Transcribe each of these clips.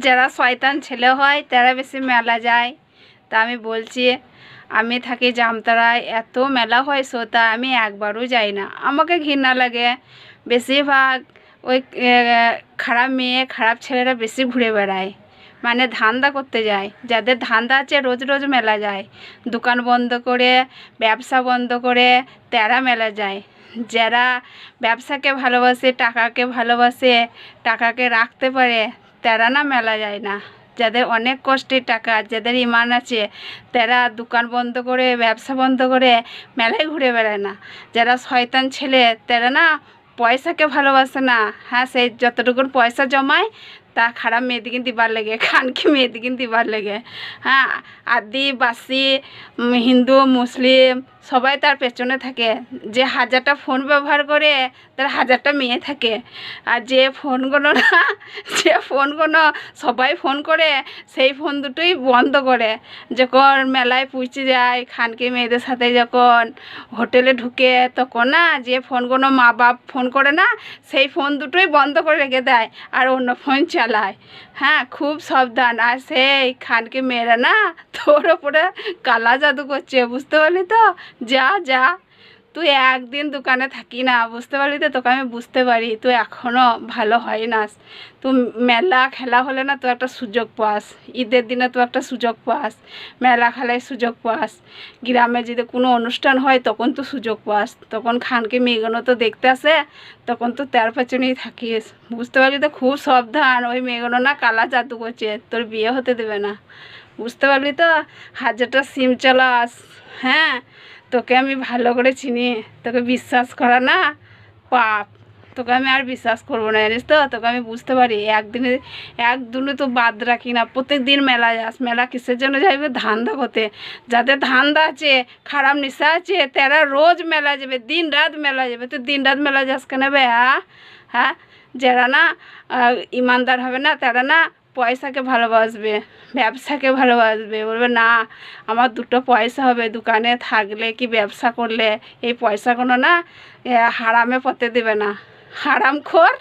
যারা শয়তান ছেলে হয় তারা বেশি মেলা যায়। তা আমি বলছি, আমি থাকি জামতারায়, এত মেলা হয় সোতা, আমি একবারও যাই না, আমাকে ঘৃণা লাগে। বেশিরভাগ ওই খারাপ মেয়ে খারাপ ছেলেরা বেশি ঘুরে বেড়ায়, মানে ধান্দা করতে যায়। যাদের ধান্দা আছে রোজ রোজ মেলা যায়, দোকান বন্ধ করে ব্যবসা বন্ধ করে তারা মেলা যায়। যারা ব্যবসাকে ভালোবাসে, টাকাকে ভালোবাসে, টাকাকে রাখতে পারে, তারা না মেলা যায় না। যাদের অনেক কষ্টের টাকা, যাদের ইমান আছে, তারা দোকান বন্ধ করে ব্যবসা বন্ধ করে মেলায় ঘুরে বেড়ায় না। যারা শয়তান ছেলে তারা না পয়সাকে ভালোবাসে না। হ্যাঁ, সেই যতটুকুন পয়সা জমায় তা খারাপ মেয়েদিকে দিবার লেগে, খানকি মেয়েদিকে দিবার লেগে। হ্যাঁ, আদিবাসী, হিন্দু, মুসলিম সবাই তার পেছনে থাকে। যে 1000টা ফোন ব্যবহার করে তার 1000টা মেয়ে থাকে। আর যে ফোনগুলো না, যে ফোনগুলো সবাই ফোন করে, সেই ফোন দুটোই বন্ধ করে। যখন মেলায় পৌঁছে যায়, খানকি মেয়েদের সাথে যখন হোটেলে ঢুকে, তখন না যে ফোনগুলো মা বাপ ফোন করে না, সেই ফোন দুটোই বন্ধ করে রেখে দেয় আর অন্য ফোন চালায়। হ্যাঁ, খুব সাবধান। আর সেই খানকি মেয়েরা না তোর ওপরে কালা জাদু করছে, বুঝতে পারলি তো? যা যা, তুই একদিন দোকানে থাকি না, বুঝতে পারলি তো? তোকে আমি বুঝতে পারি, তুই এখনও ভালো হয় না। তুই মেলা খেলা হলে না তুই একটা সুযোগ পাস, ঈদের দিনে তুই একটা সুযোগ পাস, মেলা খেলায় সুযোগ পাস, গ্রামে যদি কোনো অনুষ্ঠান হয় তখন তুই সুযোগ পাস, তখন খানকে মেয়েগুলো তো দেখতে আসে, তখন তো তার পেছনেই থাকিস, বুঝতে পারলি তো? খুব সাবধান, ওই মেয়েগুলো না কালা জাদু করছে, তোর বিয়ে হতে দেবে না, বুঝতে পারলি তো? 1000টা সিম চালাস। হ্যাঁ, তোকে আমি ভালো করে চিনি, তোকে বিশ্বাস করা না পাপ, তোকে আমি আর বিশ্বাস করবো না, জানিস তো? তোকে আমি বুঝতে পারি। একদিনে তো বাদ রাখি না, প্রত্যেক দিন মেলা যাস। মেলা কিসের জন্য যাইবে? ধান্দা করতে। যাদের ধান্দা আছে, খারাপ নেশা আছে, তারা রোজ মেলা যাবে, দিন রাত মেলা যাবে। তুই দিন রাত মেলা যাস কেন বে? হ্যাঁ, যারা না ইমানদার হবে না, তারা না পয়সাকে ভালোবাসবে, ব্যবসাকে ভালোবাসবে। বলবে না, আমার দুটো পয়সা হবে, দোকানে থাকলে কি ব্যবসা করলে এই পয়সাগুলো না হারামে পড়তে দেবে না। হারামখোর,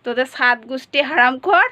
তোদের 7 গোষ্ঠী হারামখোর।